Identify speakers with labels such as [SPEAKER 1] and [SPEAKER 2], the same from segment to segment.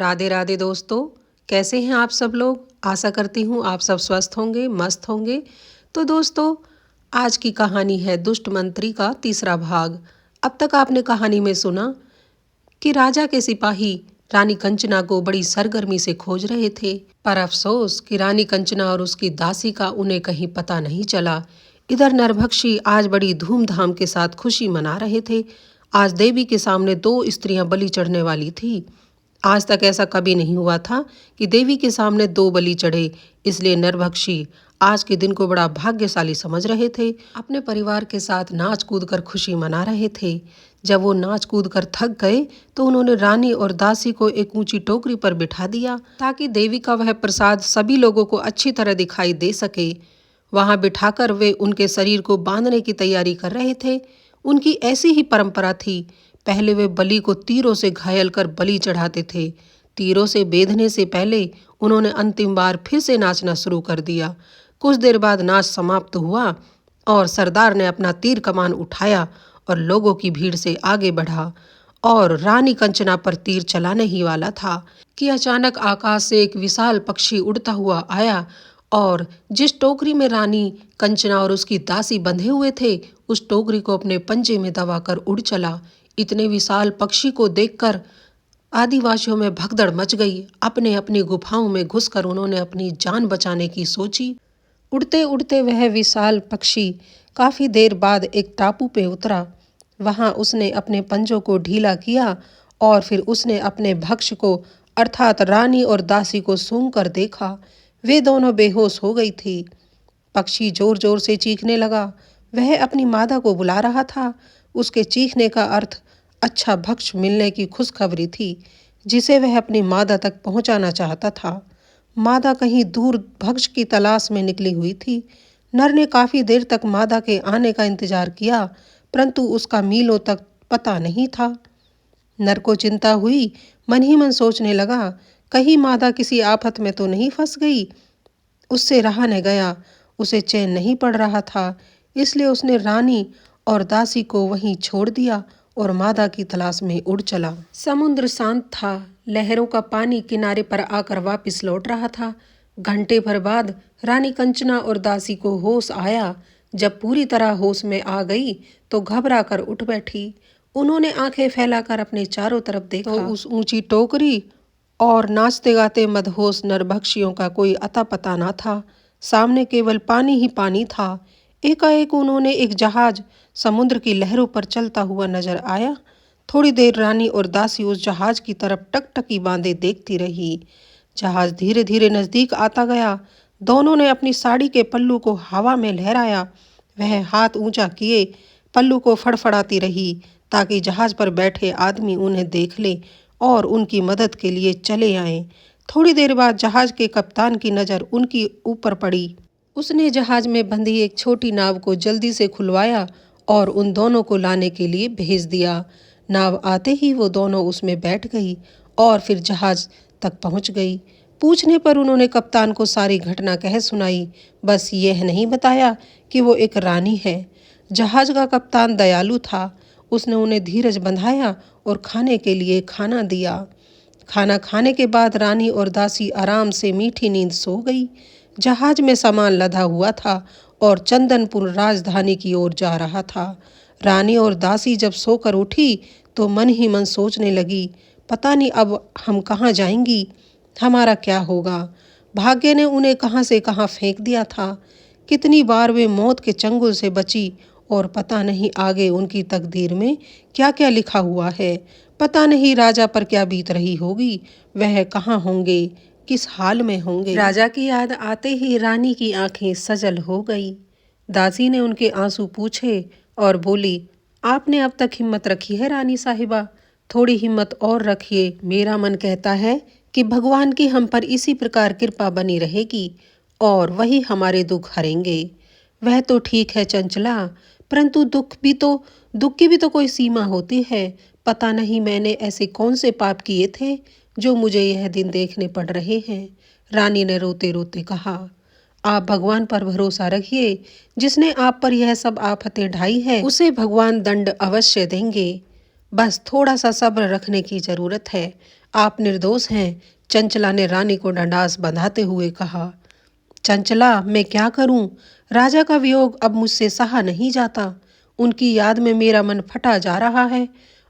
[SPEAKER 1] राधे राधे दोस्तों, कैसे हैं आप सब लोग। आशा करती हूँ आप सब स्वस्थ होंगे, मस्त होंगे। तो दोस्तों, आज की कहानी है दुष्ट मंत्री का तीसरा भाग। अब तक आपने कहानी में सुना कि राजा के सिपाही रानी कंचना को बड़ी सरगर्मी से खोज रहे थे, पर अफसोस कि रानी कंचना और उसकी दासी का उन्हें कहीं पता नहीं चला। इधर नरभक्षी आज बड़ी धूमधाम के साथ खुशी मना रहे थे। आज देवी के सामने 2 स्त्रियां बलि चढ़ने वाली थी। आज तक ऐसा कभी नहीं हुआ था कि देवी के सामने 2 बलि चढ़े, इसलिए नरभक्षी आज के दिन को बड़ा भाग्यशाली समझ रहे थे। अपने परिवार के साथ नाच कूद कर खुशी मना रहे थे। जब वो नाच कूद कर थक गए तो उन्होंने रानी और दासी को एक ऊंची टोकरी पर बिठा दिया ताकि देवी का वह प्रसाद सभी लोगों को अच्छी तरह दिखाई दे सके। वहां बिठाकर वे उनके शरीर को बांधने की तैयारी कर रहे थे। उनकी ऐसी ही परंपरा थी। पहले वे बलि को तीरों से घायल कर बलि चढ़ाते थे। तीरों से बेधने से पहले उन्होंने अंतिम बार फिर से नाचना शुरू कर दिया। कुछ देर बाद नाच समाप्त हुआ और सरदार ने अपना तीर कमान उठाया और लोगों की भीड़ से आगे बढ़ा और रानी कंचना पर तीर चलाने ही वाला था कि अचानक आकाश से एक विशाल पक्षी उड़ता हुआ आया और जिस टोकरी में रानी कंचना और उसकी दासी बंधे हुए थे, उस टोकरी को अपने पंजे में दबाकर उड़ चला। इतने विशाल पक्षी को देखकर आदिवासियों में भगदड़ मच गई। अपने अपनी गुफाओं में घुसकर उन्होंने अपनी जान बचाने की सोची। उड़ते उड़ते वह विशाल पक्षी काफी देर बाद एक टापू पे उतरा। वहां उसने अपने पंजों को ढीला किया और फिर उसने अपने भक्ष को अर्थात रानी और दासी को सूंघ कर देखा। वे दोनों बेहोश हो गई थी। पक्षी जोर जोर से चीखने लगा। वह अपनी मादा को बुला रहा था। उसके चीखने का अर्थ अच्छा भक्ष मिलने की खुशखबरी थी, जिसे वह अपनी मादा तक पहुंचाना चाहता था। मादा कहीं दूर भक्ष की तलाश में निकली हुई थी। नर ने काफी देर तक मादा के आने का इंतजार किया, परंतु उसका मीलों तक पता नहीं था। नर को चिंता हुई। मन ही मन सोचने लगा, कहीं मादा किसी आफत में तो नहीं फंस गई। उससे रहा न गया। उसे चैन नहीं पड़ रहा था, इसलिए उसने रानी और दासी को वहीं छोड़ दिया और मादा की तलाश में उड़ चला। समुद्र शांत था। लहरों का पानी किनारे पर आकर वापस लौट रहा था। घंटे भर बाद रानी कंचना और दासी को होश आया। जब पूरी तरह होश में आ गई तो घबरा कर उठ बैठी। उन्होंने आंखें फैलाकर अपने चारों तरफ देखा तो उस ऊंची टोकरी और नाचते गाते मदहोश नरभक्षियों का कोई अता पता ना था। सामने केवल पानी ही पानी था। एकाएक उन्होंने एक जहाज समुद्र की लहरों पर चलता हुआ नजर आया। थोड़ी देर रानी और दासी उस जहाज की तरफ टकटकी बांधे देखती रही। जहाज धीरे धीरे नजदीक आता गया। दोनों ने अपनी साड़ी के पल्लू को हवा में लहराया। वह हाथ ऊंचा किए पल्लू को फड़फड़ाती रही ताकि जहाज पर बैठे आदमी उन्हें देख ले और उनकी मदद के लिए चले आए। थोड़ी देर बाद जहाज के कप्तान की नज़र उनकी ऊपर पड़ी। उसने जहाज में बंधी एक छोटी नाव को जल्दी से खुलवाया और उन दोनों को लाने के लिए भेज दिया। नाव आते ही वो दोनों उसमें बैठ गई और फिर जहाज तक पहुंच गई। पूछने पर उन्होंने कप्तान को सारी घटना कह सुनाई, बस यह नहीं बताया कि वो एक रानी है। जहाज का कप्तान दयालु था। उसने उन्हें धीरज बंधाया और खाने के लिए खाना दिया। खाना खाने के बाद रानी और दासी आराम से मीठी नींद सो गई। जहाज में सामान लदा हुआ था और चंदनपुर राजधानी की ओर जा रहा था। रानी और दासी जब सोकर उठी तो मन ही मन सोचने लगी, पता नहीं अब हम कहाँ जाएंगी, हमारा क्या होगा। भाग्य ने उन्हें कहाँ से कहाँ फेंक दिया था। कितनी बार वे मौत के चंगुल से बची और पता नहीं आगे उनकी तकदीर में क्या क्या लिखा हुआ है। पता नहीं राजा पर क्या बीत रही होगी। वह कहाँ होंगे, किस हाल में होंगे। राजा की याद आते ही रानी की आंखें सजल हो गई। दासी ने उनके आंसू पूछे और बोली, आपने अब तक हिम्मत रखी है रानी साहिबा, थोड़ी हिम्मत और रखिए। मेरा मन कहता है कि भगवान की हम पर इसी प्रकार कृपा बनी रहेगी और वही हमारे दुख हरेंगे। वह तो ठीक है चंचला, परंतु दुख की भी तो कोई सीमा होती है। पता नहीं मैंने ऐसे कौन से पाप किए थे जो मुझे यह दिन देखने पड़ रहे हैं। रानी ने रोते रोते कहा, आप भगवान पर भरोसा रखिए। जिसने आप पर यह सब आफतें ढाई है उसे भगवान दंड अवश्य देंगे। बस थोड़ा सा सब्र रखने की जरूरत है। आप निर्दोष हैं। चंचला ने रानी को डंडास बंधाते हुए कहा। चंचला, मैं क्या करूं? राजा का वियोग अब मुझसे सहा नहीं जाता। उनकी याद में मेरा मन फटा जा रहा है।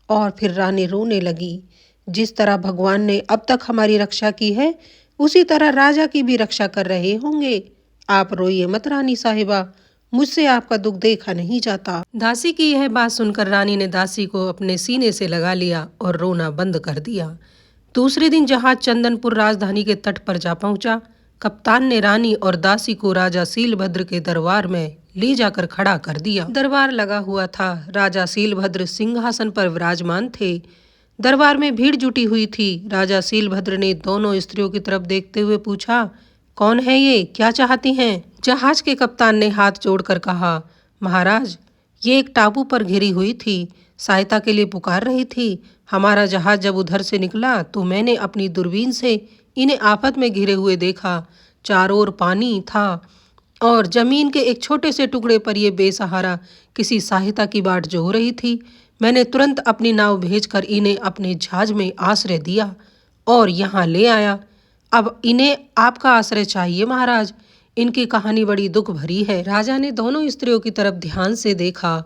[SPEAKER 1] और फिर रानी रोने लगी। जिस तरह भगवान ने अब तक हमारी रक्षा की है, उसी तरह राजा की भी रक्षा कर रहे होंगे। आप रोइए मत रानी साहिबा, मुझसे आपका दुख देखा नहीं जाता। दासी की यह बात सुनकर रानी ने दासी को अपने सीने से लगा लिया और रोना बंद कर दिया। दूसरे दिन जहाज चंदनपुर राजधानी के तट पर जा पहुंचा। कप्तान ने रानी और दासी को राजा सीलभद्र के दरबार में ले जाकर खड़ा कर दिया। दरबार लगा हुआ था। राजा सीलभद्र सिंहासन पर विराजमान थे। दरबार में भीड़ जुटी हुई थी। राजा सीलभद्र ने दोनों स्त्रियों की तरफ देखते हुए पूछा, कौन है ये, क्या चाहती हैं? जहाज के कप्तान ने हाथ जोड़कर कहा, महाराज, ये एक टापू पर घिरी हुई थी, सहायता के लिए पुकार रही थी। हमारा जहाज जब उधर से निकला तो मैंने अपनी दूरबीन से इन्हें आफत में घिरे हुए देखा। चारों ओर पानी था और जमीन के एक छोटे से टुकड़े पर ये बेसहारा किसी सहायता की बाट जो रही थी। मैंने तुरंत अपनी नाव भेजकर इन्हें अपने जहाज में आश्रय दिया और यहाँ ले आया। अब इन्हें आपका आश्रय चाहिए महाराज। इनकी कहानी बड़ी दुख भरी है। राजा ने दोनों स्त्रियों की तरफ ध्यान से देखा।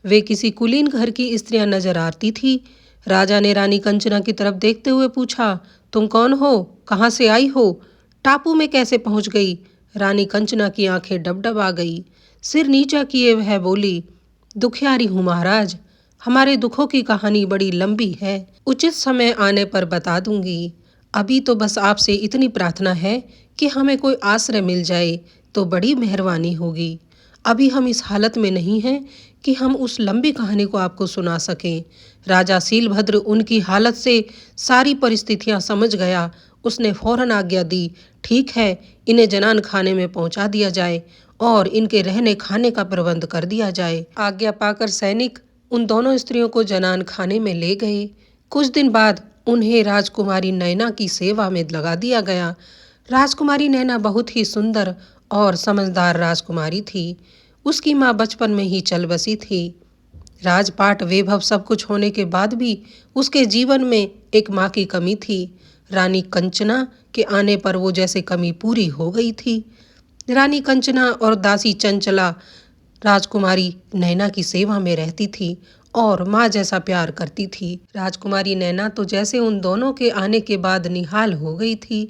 [SPEAKER 1] वे किसी कुलीन घर की स्त्रियां नजर आती थी। राजा ने रानी कंचना की तरफ देखते हुए पूछा, तुम कौन हो? कहाँ से आई हो? टापू में कैसे पहुंच गई? रानी कंचना की आंखें डबडबा गई। सिर नीचा किए वह बोली, दुखियारी हूँ महाराज। हमारे दुखों की कहानी बड़ी लंबी है, उचित समय आने पर बता दूंगी। अभी तो बस आपसे इतनी प्रार्थना है कि हमें कोई आश्रय मिल जाए तो बड़ी मेहरबानी होगी। अभी हम इस हालत में नहीं हैं कि हम उस लंबी कहानी को आपको सुना सकें। राजा सीलभद्र उनकी हालत से सारी परिस्थितियां समझ गया। उसने फौरन आज्ञा दी, ठीक है, इन्हें जनान खाने में पहुंचा दिया जाए और इनके रहने खाने का प्रबंध कर दिया जाए। आज्ञा पाकर सैनिक उन दोनों स्त्रियों को जनान खाने में ले गए। कुछ दिन बाद उन्हें राजकुमारी नैना की सेवा में लगा दिया गया। राजकुमारी नैना बहुत ही सुंदर और समझदार राजकुमारी थी। उसकी माँ बचपन में ही चल बसी थी। राजपाट वैभव सब कुछ होने के बाद भी उसके जीवन में एक माँ की कमी थी। रानी कंचना के आने पर वो जैसे कमी पूरी हो गई थी। रानी कंचना और दासी चंचला राजकुमारी नैना की सेवा में रहती थी और माँ जैसा प्यार करती थी। राजकुमारी नैना तो जैसे उन दोनों के आने के बाद निहाल हो गई थी,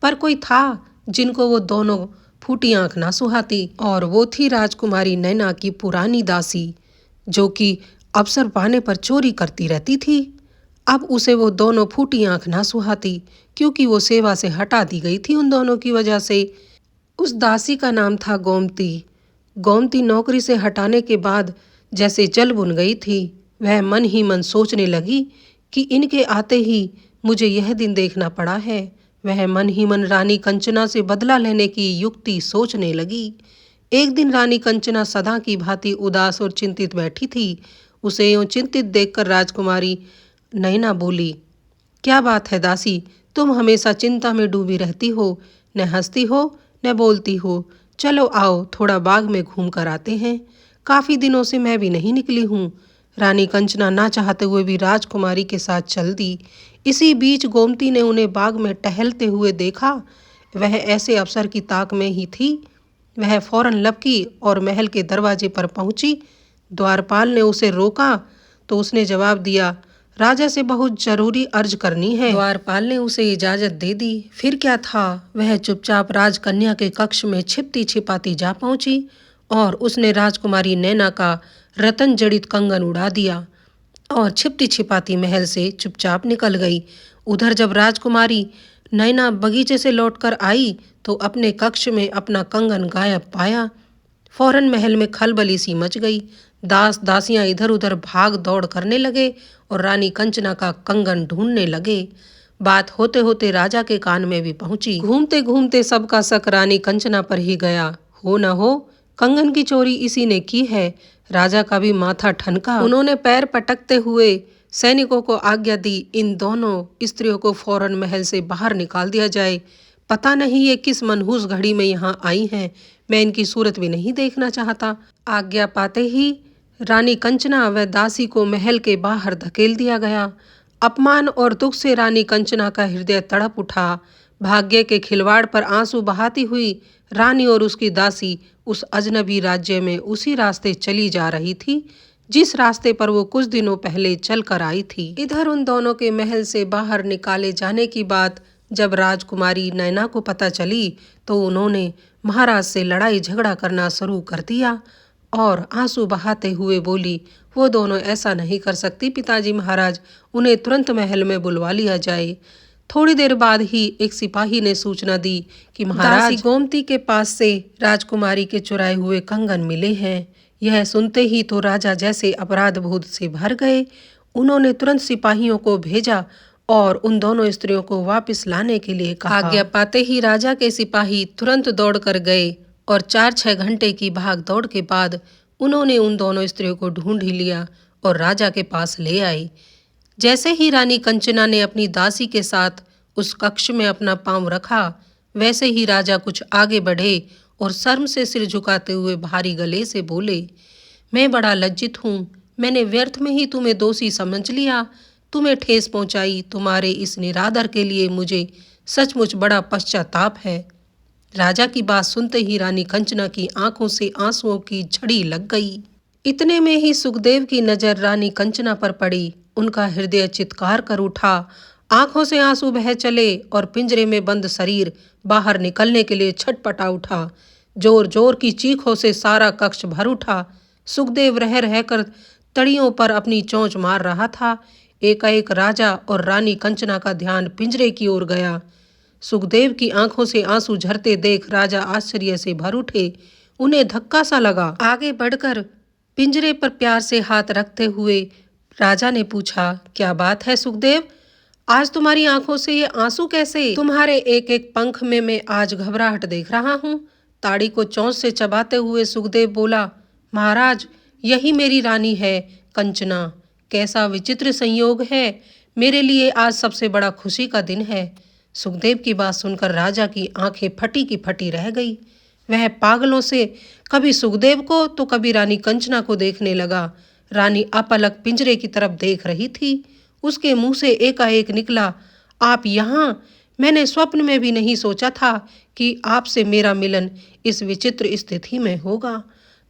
[SPEAKER 1] पर कोई था जिनको वो दोनों फूटी आंख ना सुहाती, और वो थी राजकुमारी नैना की पुरानी दासी, जो कि अवसर पाने पर चोरी करती रहती थी। अब उसे वो दोनों फूटी आंख ना सुहाती, क्योंकि वो सेवा से हटा दी गई थी उन दोनों की वजह से। उस दासी का नाम था गोमती। गोमती नौकरी से हटाने के बाद जैसे जल बुन गई थी। वह मन ही मन सोचने लगी कि इनके आते ही मुझे यह दिन देखना पड़ा है। वह मन ही मन रानी कंचना से बदला लेने की युक्ति सोचने लगी। एक दिन रानी कंचना सदा की भांति उदास और चिंतित बैठी थी। उसे यूं चिंतित देखकर राजकुमारी नैना बोली, क्या बात है दासी, तुम हमेशा चिंता में डूबी रहती हो, न हंसती हो न बोलती हो। चलो आओ, थोड़ा बाग में घूम कर आते हैं। काफी दिनों से मैं भी नहीं निकली हूँ। रानी कंचना ना चाहते हुए भी राजकुमारी के साथ चल दी। इसी बीच गोमती ने उन्हें बाग में टहलते हुए देखा। वह ऐसे अवसर की ताक में ही थी। वह फौरन लपकी और महल के दरवाजे पर पहुंची। द्वारपाल ने उसे रोका तो उसने जवाब दिया, राजा से बहुत जरूरी अर्ज करनी है। द्वारपाल ने उसे इजाजत दे दी। फिर क्या था, वह चुपचाप राजकन्या के कक्ष में छिपती छिपाती जा पहुंची और उसने राजकुमारी नैना का रतन जड़ित कंगन उड़ा दिया और छिपती छिपाती महल से चुपचाप निकल गई। उधर जब राजकुमारी नैना बगीचे से लौटकर आई तो अपने कक्ष में अपना कंगन गायब पाया। फौरन महल में खलबली सी मच गई। दास दासियां इधर उधर भाग दौड़ करने लगे और रानी कंचना का कंगन ढूंढने लगे। बात होते होते राजा के कान में भी पहुंची। घूमते घूमते सबका शक रानी कंचना पर ही गया। हो न हो कंगन की चोरी इसी ने की है। राजा का भी माथा ठनका। उन्होंने पैर पटकते हुए सैनिकों को आज्ञा दी, इन दोनों स्त्रियों को फौरन महल से बाहर निकाल दिया जाए। पता नहीं ये किस मनहूस घड़ी में यहाँ आई हैं। मैं इनकी सूरत भी नहीं देखना चाहता। आज्ञा पाते ही रानी कंचना व दासी को महल के बाहर धकेल दिया गया। अपमान और दुख से रानी कंचना का हृदय तड़प उठा। भाग्य के खिलवाड़ पर आंसू बहाती हुई रानी और उसकी दासी उस अजनबी राज्य में उसी रास्ते चली जा रही थी जिस रास्ते पर वो कुछ दिनों पहले चल कर आई थी। इधर उन दोनों के महल से बाहर निकाले जाने की बात जब राजकुमारी नैना को पता चली तो उन्होंने महाराज से लड़ाई झगड़ा करना शुरू कर दिया और आंसू बहाते हुए बोली, वो दोनों ऐसा नहीं कर सकती पिताजी महाराज, उन्हें तुरंत महल में बुलवा लिया जाए। थोड़ी देर बाद ही एक सिपाही ने सूचना दी कि महाराज गोमती के पास से राजकुमारी के चुराए हुए कंगन मिले हैं। यह सुनते ही तो राजा जैसे अपराध बोध से भर गए। उन्होंने तुरंत सिपाहियों को भेजा और उन दोनों स्त्रियों को वापस लाने के लिए कहा। आज्ञा पाते ही राजा के सिपाही तुरंत दौड़ कर गए और 4-6 घंटे की भाग दौड़ के बाद उन्होंने उन दोनों स्त्रियों को ढूंढ ही लिया और राजा के पास ले आई। जैसे ही रानी कंचना ने अपनी दासी के साथ उस कक्ष में अपना पांव रखा, वैसे ही राजा कुछ आगे बढ़े और शर्म से सिर झुकाते हुए भारी गले से बोले, मैं बड़ा लज्जित हूँ। मैंने व्यर्थ में ही तुम्हें दोषी समझ लिया, तुम्हें ठेस पहुंचाई। तुम्हारे इस निरादर के लिए मुझे सचमुच बड़ा पश्चाताप है। राजा की बात सुनते ही रानी कंचना की आंखों से आंसुओं की झड़ी लग गई। इतने में ही सुखदेव की नजर रानी कंचना पर पड़ी। उनका हृदय चित्कार कर उठा, आंखों से आंसू बह चले और पिंजरे में बंद शरीर बाहर निकलने के लिए छटपटा उठा। जोर जोर की चीखों से सारा कक्ष भर उठा। सुखदेव रह रहकर तड़ियों पर अपनी चोंच मार रहा था। एकाएक राजा और रानी कंचना का ध्यान पिंजरे की ओर गया। सुखदेव की आंखों से आंसू झरते देख राजा आश्चर्य से भर उठे। उन्हें धक्का सा लगा। आगे बढ़कर पिंजरे पर प्यार से हाथ रखते हुए राजा ने पूछा, क्या बात है सुखदेव, आज तुम्हारी आंखों से ये आंसू कैसे? तुम्हारे एक एक पंख में मैं आज घबराहट देख रहा हूँ। ताड़ी को चोंच से चबाते हुए सुखदेव बोला, महाराज यही मेरी रानी है कंचना। कैसा विचित्र संयोग है, मेरे लिए आज सबसे बड़ा खुशी का दिन है। सुखदेव की बात सुनकर राजा की आंखें फटी की फटी रह गई। वह पागलों से कभी सुखदेव को तो कभी रानी कंचना को देखने लगा। रानी अपलक पिंजरे की तरफ देख रही थी। उसके मुंह से एकाएक निकला, आप यहाँ? मैंने स्वप्न में भी नहीं सोचा था कि आपसे मेरा मिलन इस विचित्र स्थिति में होगा।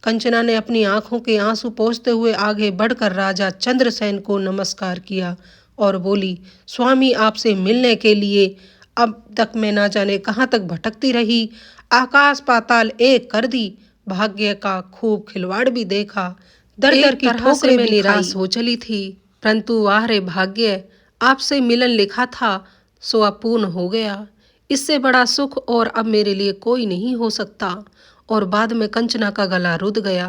[SPEAKER 1] कंचना ने अपनी आंखों के आंसू पोंछते हुए आगे बढ़कर राजा चंद्रसेन को नमस्कार किया और बोली, स्वामी आपसे मिलने के लिए अब तक मैं ना जाने कहाँ तक भटकती रही। आकाश पाताल एक कर दी, भाग्य का खूब खिलवाड़ भी देखा, दर दर की ठोकरें में निराश हो चली थी, परंतु वाह रे भाग्य, आपसे मिलन लिखा था सो अपूर्ण हो गया। इससे बड़ा सुख और अब मेरे लिए कोई नहीं हो सकता। और बाद में कंचना का गला रुध गया।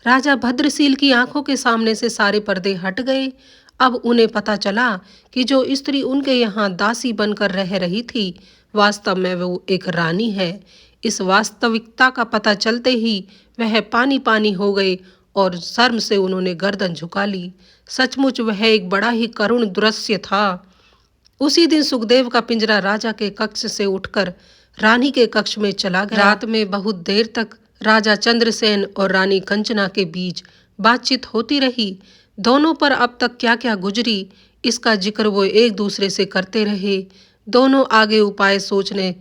[SPEAKER 1] राजा भद्रशील की आंखों के सामने से सारे पर्दे हट गए। अब उन्हें पता चला कि जो स्त्री उनके यहाँ दासी बनकर रह रही थी वास्तव में वो एक रानी है। इस वास्तविकता का पता चलते ही वह पानी पानी हो गए और शर्म से उन्होंने गर्दन झुका ली। सचमुच वह एक बड़ा ही करुण दृश्य था। उसी दिन सुखदेव का पिंजरा राजा के कक्ष से उठकर रानी के कक्ष में चला गया। रात में बहुत देर तक राजा चंद्रसेन और रानी कंचना के बीच बातचीत होती रही। दोनों पर अब तक क्या क्या गुजरी इसका जिक्र वो एक दूसरे से करते रहे। दोनों आगे उपाय सोचने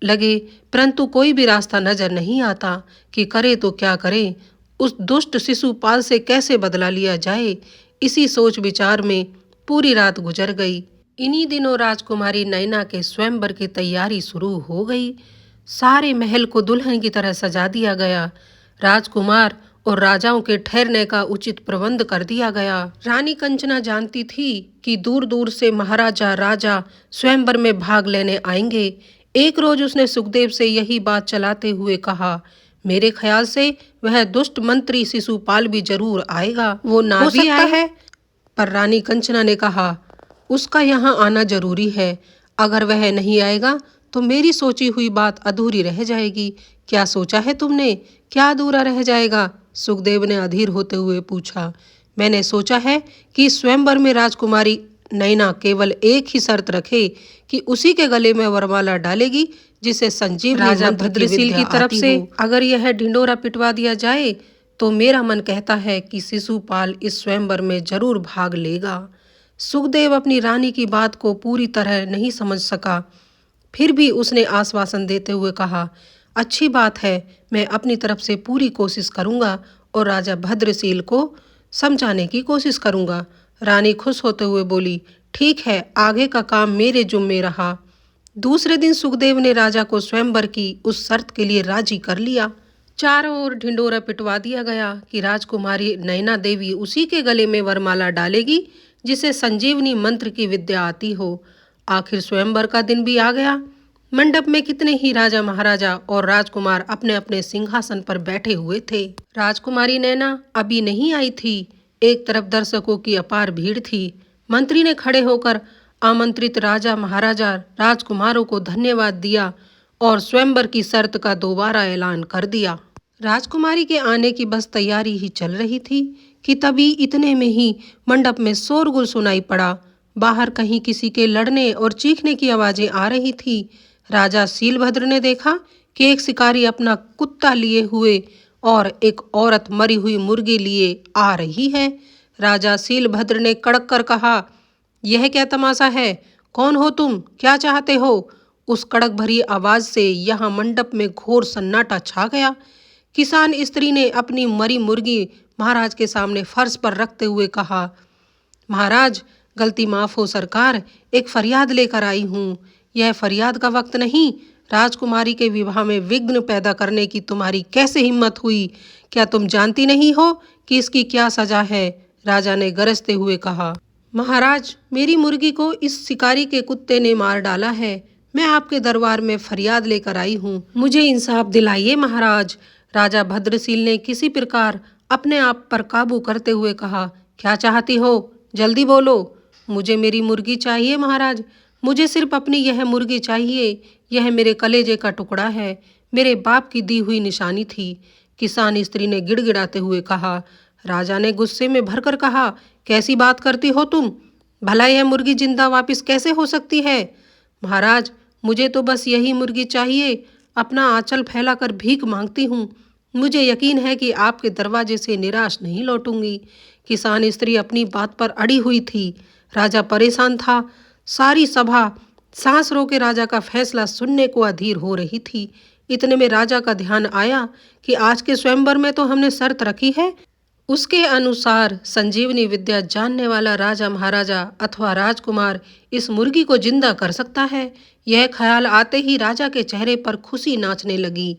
[SPEAKER 1] लगे, परंतु कोई भी रास्ता नजर नहीं आता कि करे तो क्या करे, उस दुष्ट शिशुपाल से कैसे बदला लिया जाए। इसी सोच विचार में पूरी रात गुजर गई। इन्हीं दिनों राजकुमारी नैना के स्वयंवर की तैयारी शुरू हो गई। सारे महल को दुल्हन की तरह सजा दिया गया। राजकुमार और राजाओं के ठहरने का उचित प्रबंध कर दिया गया। रानी कंचना जानती थी कि दूर दूर से महाराजा राजा स्वयंवर में भाग लेने आएंगे। एक रोज उसने सुखदेव से यही बात चलाते हुए कहा, मेरे ख्याल से वह दुष्ट मंत्री शिशुपाल भी जरूर आएगा। वो ना भी आया है, पर रानी कंचना ने कहा, उसका यहाँ आना जरूरी है। अगर वह नहीं आएगा तो मेरी सोची हुई बात अधूरी रह जाएगी। क्या सोचा है तुमने? क्या अधूरा रह जाएगा? सुखदेव ने अधीर होते हुए पूछा। मैंने सोचा है कि स्वयंवर में राजकुमारी नैना केवल एक ही शर्त रखे कि उसी के गले में वरमाला डालेगी जिसे संजीव राजा भद्रशील की तरफ से अगर यह ढिंडोरा पिटवा दिया जाए तो मेरा मन कहता है कि शिशुपाल इस स्वयंवर में जरूर भाग लेगा। सुखदेव अपनी रानी की बात को पूरी तरह नहीं समझ सका। फिर भी उसने आश्वासन देते हुए कहा, अच्छी बात है, मैं अपनी तरफ से पूरी कोशिश करूंगा और राजा भद्रशील को समझाने की कोशिश करूंगा। रानी खुश होते हुए बोली, ठीक है, आगे का काम मेरे जुम्मे रहा। दूसरे दिन सुखदेव ने राजा को स्वयंवर की उस शर्त के लिए राजी कर लिया। चारों ओर ढिंडोरा पिटवा दिया गया कि राजकुमारी नैना देवी उसी के गले में वरमाला डालेगी जिसे संजीवनी मंत्र की विद्या आती हो। आखिर स्वयंवर का दिन भी आ गया। मंडप में कितने ही राजा महाराजा और राजकुमार अपने अपने सिंहासन पर बैठे हुए थे। राजकुमारी नैना अभी नहीं आई थी। एक तरफ दर्शकों की अपार भीड़ थी। मंत्री ने खड़े होकर आमंत्रित राजा महाराजा राजकुमारों को धन्यवाद दिया और स्वयंवर की शर्त का दोबारा ऐलान कर दिया। राजकुमारी के आने की बस तैयारी ही चल रही थी कि तभी इतने में ही मंडप में शोरगुल सुनाई पड़ा। बाहर कहीं किसी के लड़ने और चीखने की आवाजें आ रही थी। राजा शीलभद्र ने देखा कि एक शिकारी अपना कुत्ता लिए हुए और एक औरत मरी हुई मुर्गी लिए आ रही है। राजा शीलभद्र ने कड़क कर कहा, यह क्या तमाशा है? कौन हो तुम? क्या चाहते हो? उस कड़क भरी आवाज से यहाँ मंडप में घोर सन्नाटा छा गया। किसान स्त्री ने अपनी मरी मुर्गी महाराज के सामने फर्श पर रखते हुए कहा, महाराज, गलती माफ हो सरकार, एक फरियाद लेकर आई हूँ। यह फरियाद का वक्त नहीं। राजकुमारी के विवाह में विघ्न पैदा करने की तुम्हारी कैसे हिम्मत हुई? क्या तुम जानती नहीं हो कि इसकी क्या सजा है? राजा ने गरजते हुए कहा, महाराज, मेरी मुर्गी को इस शिकारी के कुत्ते ने मार डाला है। मैं आपके दरबार में फरियाद लेकर आई हूँ। मुझे इंसाफ दिलाइए महाराज। राजा भद्रशील ने किसी प्रकार अपने आप पर काबू करते हुए कहा, क्या चाहती हो? जल्दी बोलो। मुझे मेरी मुर्गी चाहिए महाराज। मुझे सिर्फ अपनी यह मुर्गी चाहिए। यह मेरे कलेजे का टुकड़ा है। मेरे बाप की दी हुई निशानी थी। किसान स्त्री ने गिड़गिड़ाते हुए कहा। राजा ने गुस्से में भरकर कहा, कैसी बात करती हो तुम? भला यह मुर्गी जिंदा वापस कैसे हो सकती है? महाराज, मुझे तो बस यही मुर्गी चाहिए। अपना आंचल फैलाकर भीख मांगती हूँ। मुझे यकीन है कि आपके दरवाजे से निराश नहीं लौटूंगी। किसान स्त्री अपनी बात पर अड़ी हुई थी। राजा परेशान था। सारी सभा सांस रोके राजा का फैसला सुनने को अधीर हो रही थी। इतने में राजा का ध्यान आया कि आज के स्वयंवर में तो हमने शर्त रखी है। उसके अनुसार संजीवनी विद्या जानने वाला राजा महाराजा अथवा राजकुमार इस मुर्गी को जिंदा कर सकता है। यह ख्याल आते ही राजा के चेहरे पर खुशी नाचने लगी।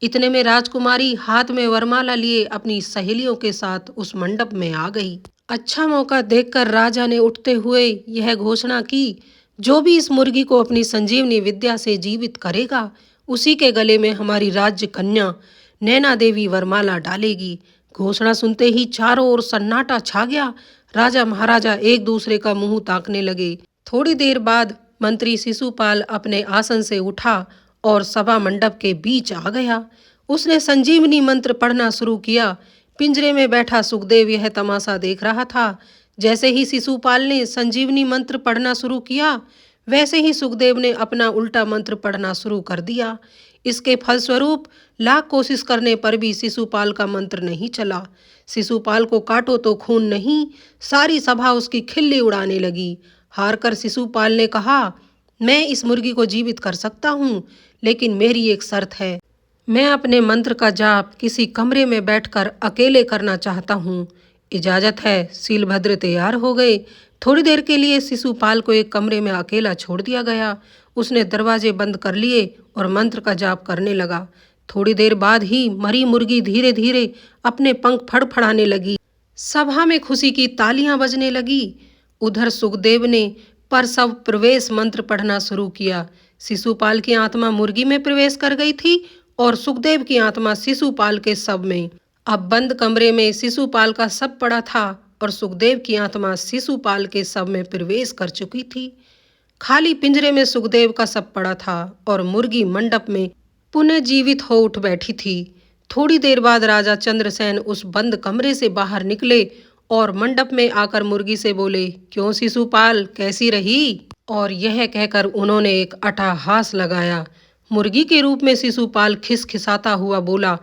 [SPEAKER 1] इतने में राजकुमारी हाथ में वरमाला लिए अपनी सहेलियों के साथ उस मंडप में आ गई। अच्छा मौका देखकर राजा ने उठते हुए यह घोषणा की, जो भी इस मुर्गी को अपनी संजीवनी विद्या से जीवित करेगा, उसी के गले में हमारी राज्य कन्या नैना देवी वरमाला डालेगी। घोषणा सुनते ही चारों ओर सन्नाटा छा गया। राजा महाराजा एक दूसरे का मुंह ताकने लगे। थोड़ी देर बाद मंत्री शिशुपाल अपने आसन से उठा और सभा मंडप के बीच आ गया। उसने संजीवनी मंत्र पढ़ना शुरू किया। पिंजरे में बैठा सुखदेव यह तमाशा देख रहा था। जैसे ही शिशुपाल ने संजीवनी मंत्र पढ़ना शुरू किया, वैसे ही सुखदेव ने अपना उल्टा मंत्र पढ़ना शुरू कर दिया। इसके फलस्वरूप लाख कोशिश करने पर भी शिशुपाल का मंत्र नहीं चला। शिशुपाल को काटो तो खून नहीं। सारी सभा उसकी खिल्ली उड़ाने लगी। हारकर शिशुपाल ने कहा, मैं इस मुर्गी को जीवित कर सकता हूँ, लेकिन मेरी एक शर्त है। मैं अपने मंत्र का जाप किसी कमरे में बैठकर अकेले करना चाहता हूँ। इजाजत है? शीलभद्र तैयार हो गए। थोड़ी देर के लिए शिशुपाल को एक कमरे में अकेला छोड़ दिया गया। उसने दरवाजे बंद कर लिए और मंत्र का जाप करने लगा। थोड़ी देर बाद ही मरी मुर्गी धीरे धीरे अपने पंख फड़फड़ाने लगी। सभा में खुशी की तालियां बजने लगी। उधर सुखदेव ने परसव प्रवेश मंत्र पढ़ना शुरू किया। शिशुपाल की आत्मा मुर्गी में प्रवेश कर गई थी और सुखदेव की आत्मा शिशुपाल के शव में। अब बंद कमरे में शिशुपाल का शव पड़ा था और सुखदेव की आत्मा शिशुपाल के शव में प्रवेश कर चुकी थी। खाली पिंजरे में सुखदेव का शव पड़ा था और मुर्गी मंडप में पुनः जीवित हो उठ बैठी थी। थोड़ी देर बाद राजा चंद्रसेन उस बंद कमरे से बाहर निकले और मंडप में आकर मुर्गी से बोले, क्यों शिशुपाल, कैसी रही? और यह कहकर उन्होंने एक अट्टहास लगाया। मुर्गी के रूप में शिशुपाल खिसखिसाता हुआ बोला,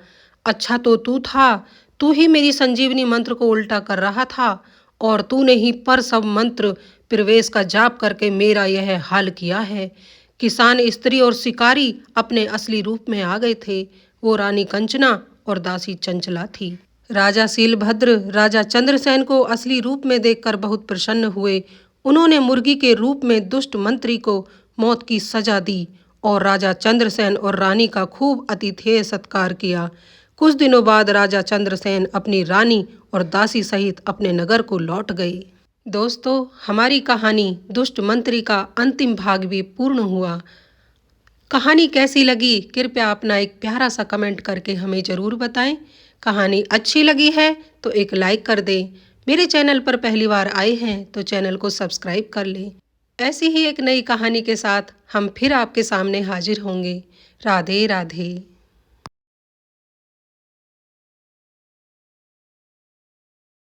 [SPEAKER 1] अच्छा तो तू था। तू ही मेरी संजीवनी मंत्र को उल्टा कर रहा था और तूने ही पर सब मंत्र प्रवेश का जाप करके मेरा यह हाल किया है। किसान, स्त्री और शिकारी अपने असली रूप में आ गए थे। वो रानी कंचना और दासी चंचला थी। राजा शीलभद्र राजा चंद्रसेन को असली रूप में देखकर बहुत प्रसन्न हुए। उन्होंने मुर्गी के रूप में दुष्ट मंत्री को मौत की सजा दी और राजा चंद्रसेन और रानी का खूब आतिथेय सत्कार किया। कुछ दिनों बाद राजा चंद्रसेन अपनी रानी और दासी सहित अपने नगर को लौट गए। दोस्तों, हमारी कहानी दुष्ट मंत्री का अंतिम भाग भी पूर्ण हुआ। कहानी कैसी लगी कृपया अपना एक प्यारा सा कमेंट करके हमें ज़रूर बताएं। कहानी अच्छी लगी है तो एक लाइक कर दें। मेरे चैनल पर पहली बार आए हैं तो चैनल को सब्सक्राइब कर लें। ऐसी ही एक नई कहानी के साथ हम फिर आपके सामने हाजिर होंगे। राधे राधे।